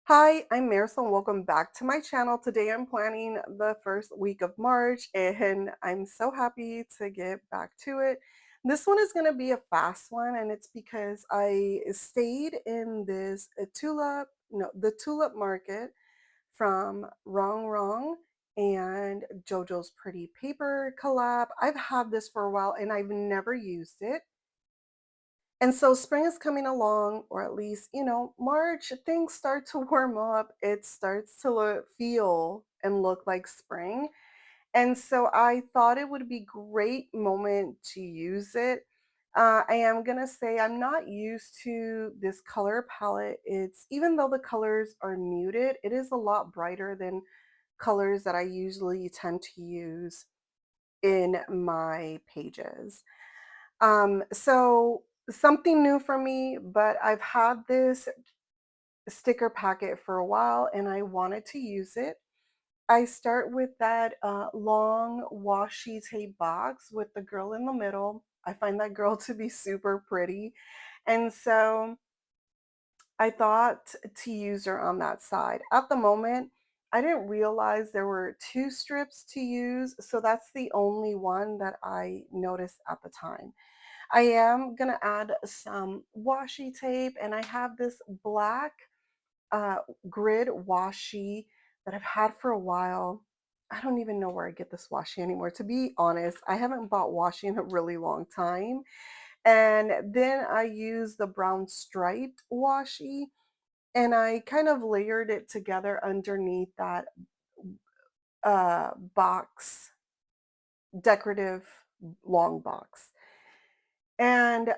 Hi, I'm Marysol. Welcome back to my channel. Today I'm planning the first week of March and I'm so happy to get back to it. This one is going to be a fast one and it's because I stayed in this the Tulip market from Rongrong and Jojo's Pretty Paper collab. I've had this for a while and I've never used it. And so spring is coming along, or at least, March, things start to warm up. It starts to feel and look like spring. And so I thought it would be great moment to use it. I am gonna say I'm not used to this color palette. It's even though the colors are muted, it is a lot brighter than colors that I usually tend to use in my pages. So something new for me, but I've had this sticker packet for a while and I wanted to use it. I start with that long washi tape box with the girl in the middle. I find that girl to be super pretty. And so I thought to use her on that side. At the moment, I didn't realize there were two strips to use, so that's the only one that I noticed at the time. I am gonna add some washi tape and I have this black uh, grid washi that I've had for a while. I don't even know where I get this washi anymore. To be honest, I haven't bought washi in a really long time. And then I use the brown striped washi and I kind of layered it together underneath that box, decorative long box. And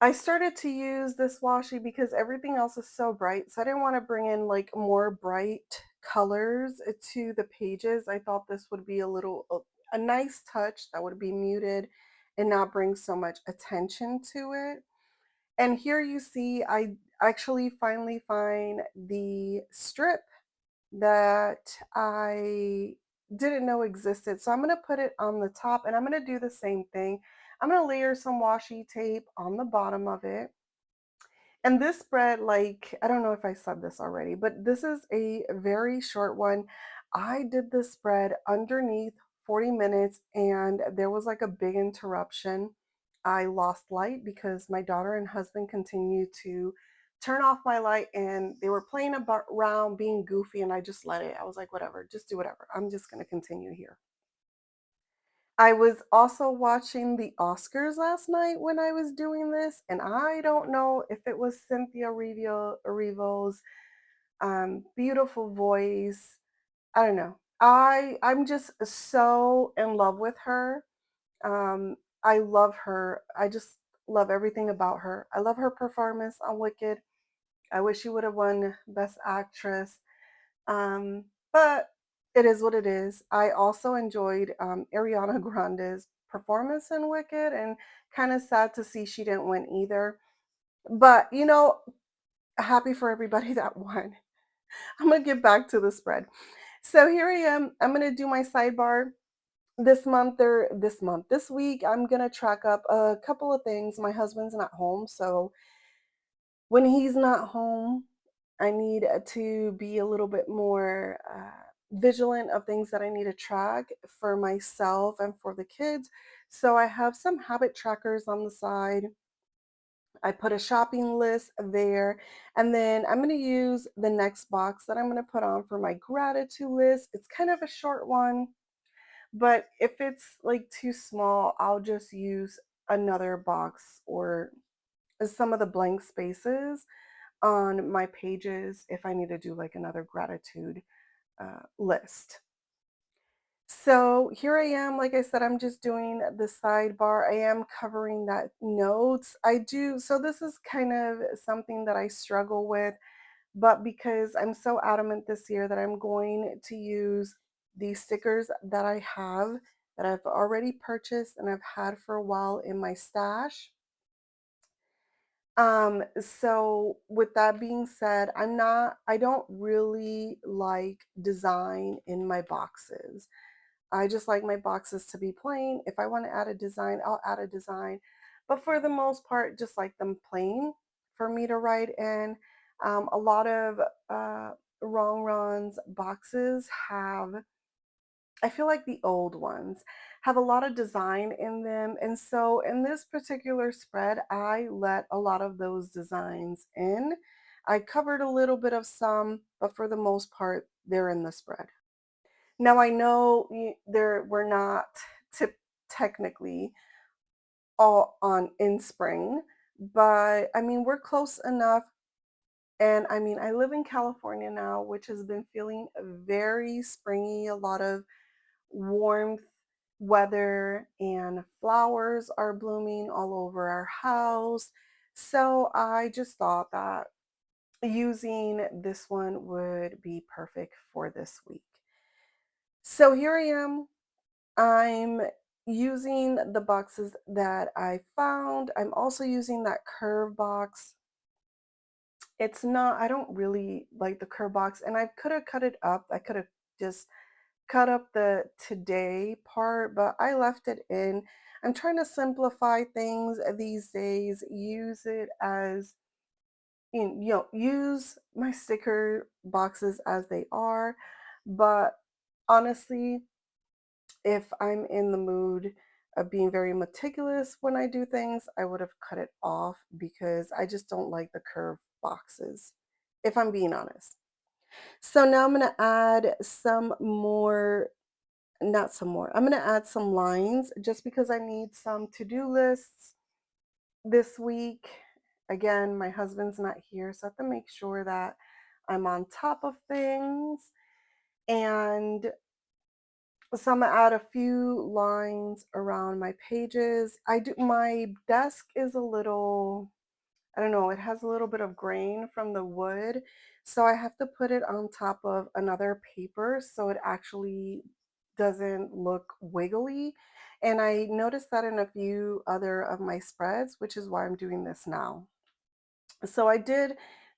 I started to use this washi because everything else is so bright. So I didn't want to bring in like more bright colors to the pages. I thought this would be a nice touch that would be muted and not bring so much attention to it. And here you see, I actually finally find the strip that I didn't know existed. So I'm going to put it on the top and I'm going to do the same thing. I'm going to layer some washi tape on the bottom of it. And this spread, like, I don't know if I said this already, but this is a very short one. I did this spread underneath 40 minutes and there was like a big interruption. I lost light because my daughter and husband continued to turn off my light and they were playing around being goofy and I just let it. I was like, whatever, just do whatever. I'm just going to continue here. I was also watching the Oscars last night when I was doing this, and I don't know if it was Cynthia Erivo's beautiful voice. I don't know. I'm just so in love with her. I love her. I just love everything about her. I love her performance on Wicked. I wish she would have won Best Actress. But it is what it is. I also enjoyed Ariana Grande's performance in Wicked and kind of sad to see she didn't win either. But, happy for everybody that won. I'm going to get back to the spread. So here I am. I'm going to do my sidebar this week. I'm going to track up a couple of things. My husband's not home. So when he's not home, I need to be a little bit more vigilant of things that I need to track for myself and for the kids. So I have some habit trackers on the side. I put a shopping list there, and then I'm going to use the next box that I'm going to put on for my gratitude list. It's kind of a short one, but if it's like too small, I'll just use another box or some of the blank spaces on my pages if I need to do like another gratitude list. So here I am. Like I said, I'm just doing the sidebar. I am covering that notes. I do. So this is kind of something that I struggle with, but because I'm so adamant this year that I'm going to use these stickers that I have that I've already purchased and I've had for a while in my stash. So with that being said, I don't really like design in my boxes. I just like my boxes to be plain. If I want to add a design, I'll add a design. But for the most part, just like them plain for me to write in. A lot of uh, Rongrong's boxes have, I feel like the old ones have a lot of design in them. And so in this particular spread, I let a lot of those designs in. I covered a little bit of some, but for the most part, they're in the spread. Now I know there we're not tip technically all on in spring, but I mean we're close enough. And I mean, I live in California now, which has been feeling very springy, a lot of warmth, weather, and flowers are blooming all over our house. So I just thought that using this one would be perfect for this week. So here I am. I'm using the boxes that I found. I'm also using that curve box. It's not, I don't really like the curve box, and I could have cut it up. I could have just cut up the today part, but I left it in. I'm trying to simplify things these days, use it as use my sticker boxes as they are. But honestly, if I'm in the mood of being very meticulous when I do things, I would have cut it off because I just don't like the curved boxes, if I'm being honest. So now I'm going to add some more, not some more, I'm going to add some lines just because I need some to do lists this week. Again, my husband's not here, so I have to make sure that I'm on top of things. And so I'm gonna add a few lines around my pages. My desk is a little, I don't know, it has a little bit of grain from the wood. So I have to put it on top of another paper so it actually doesn't look wiggly. And I noticed that in a few other of my spreads, which is why I'm doing this now. So I did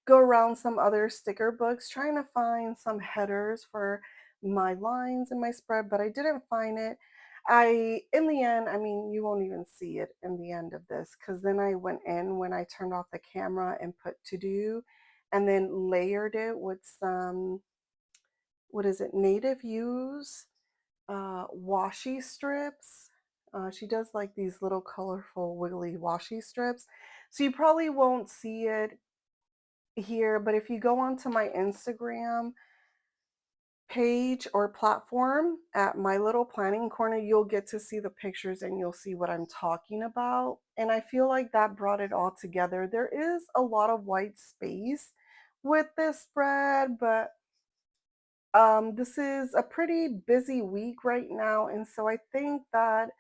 go around some other sticker books trying to find some headers for my lines in my spread, but I didn't find it. In the end, I mean, you won't even see it in the end of this because then I went in when I turned off the camera and put to do and then layered it with some, what is it, native use washi strips. She does like these little colorful wiggly washi strips. So you probably won't see it here, but if you go onto my Instagram page or platform at my little planning corner, you'll get to see the pictures and you'll see what I'm talking about. And I feel like that brought it all together. There is a lot of white space with this spread, but this is a pretty busy week right now. And so I think that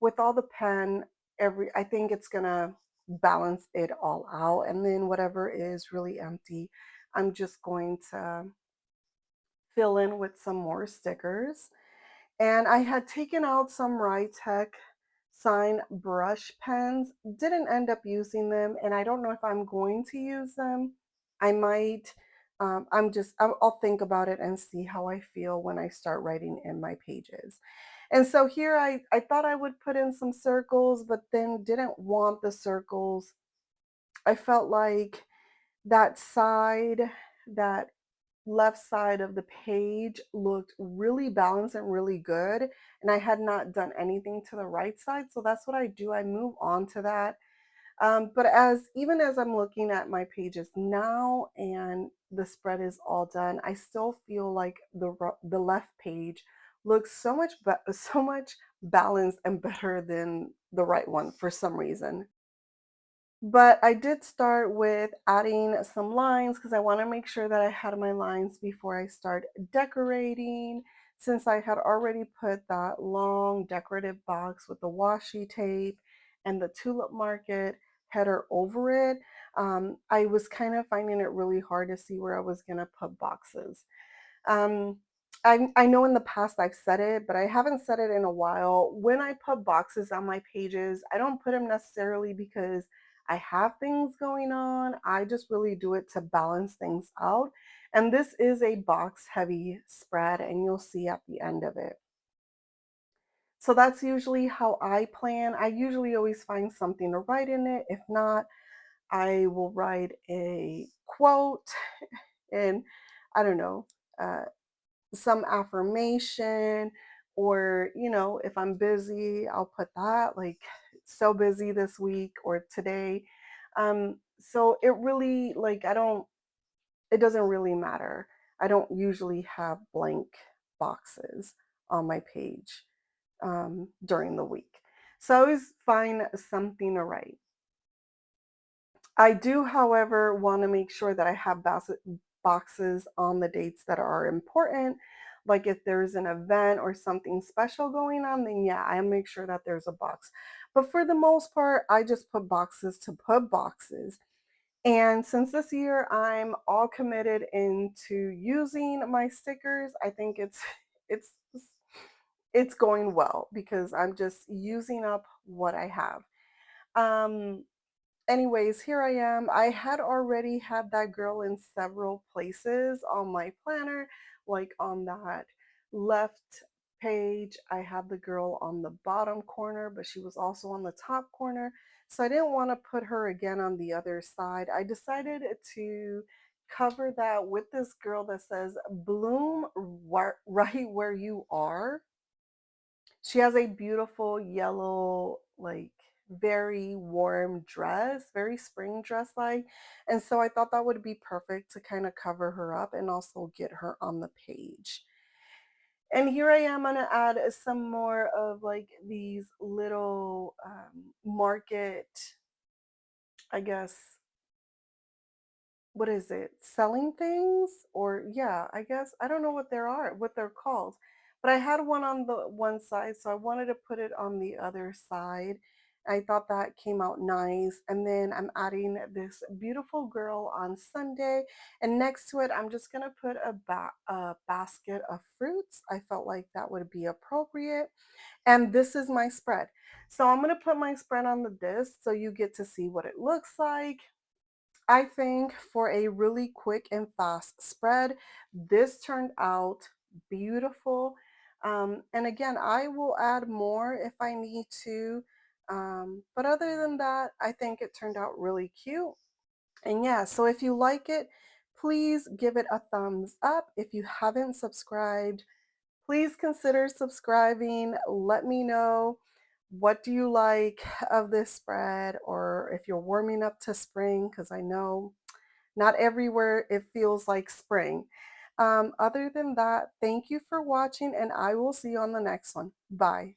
with all the pen, I think it's gonna balance it all out. And then whatever is really empty, I'm just going to fill in with some more stickers. And I had taken out some Tech sign brush pens, didn't end up using them, and I don't know if I'm going to use them. I might. I'll think about it and see how I feel when I start writing in my pages. And so here I thought I would put in some circles, but then didn't want the circles. I felt like that side, that left side of the page looked really balanced and really good. And I had not done anything to the right side. So that's what I do. I move on to that. But even as I'm looking at my pages now and the spread is all done, I still feel like the left page looks so much balanced and better than the right one for some reason. But I did start with adding some lines because I want to make sure that I had my lines before I start decorating. Since I had already put that long decorative box with the washi tape and the Tulip Market header over it, I was kind of finding it really hard to see where I was going to put boxes. Um, I know in the past I've said it, but I haven't said it in a while. When I put boxes on my pages, I don't put them necessarily because I have things going on. I just really do it to balance things out. And this is a box heavy spread, and you'll see at the end of it. So that's usually how I plan. I usually always find something to write in it. If not, I will write a quote and I don't know, uh, some affirmation, or, if I'm busy, I'll put that like so busy this week or today. So it really, like, it doesn't really matter. I don't usually have blank boxes on my page during the week. So I always find something to write. I do, however, want to make sure that I have boxes on the dates that are important. Like if there's an event or something special going on, then yeah, I make sure that there's a box. But for the most part, I just put boxes to put boxes. And since this year I'm all committed into using my stickers, I think it's it's going well because I'm just using up what I have. Um Anyways, here I am. I had already had that girl in several places on my planner, like on that left page. I had the girl on the bottom corner, but she was also on the top corner. So I didn't want to put her again on the other side. I decided to cover that with this girl that says, Bloom right where you are. She has a beautiful yellow, like very warm dress, very spring dress like. And so I thought that would be perfect to kind of cover her up and also get her on the page. And here I am gonna add some more of like these little market, I guess, what is it? Selling things? Or yeah, I guess I don't know what they're called. But I had one on the one side, so I wanted to put it on the other side. I thought that came out nice. And then I'm adding this beautiful girl on Sunday. And next to it, I'm just gonna put a basket of fruits. I felt like that would be appropriate. And this is my spread. So I'm gonna put my spread on the disc so you get to see what it looks like. I think for a really quick and fast spread, this turned out beautiful. And again, I will add more if I need to. But other than that, I think it turned out really cute. And yeah, so if you like it, please give it a thumbs up. If you haven't subscribed, please consider subscribing. Let me know, what do you like of this spread, or if you're warming up to spring, because I know not everywhere it feels like spring. Other than that, thank you for watching, and I will see you on the next one. Bye.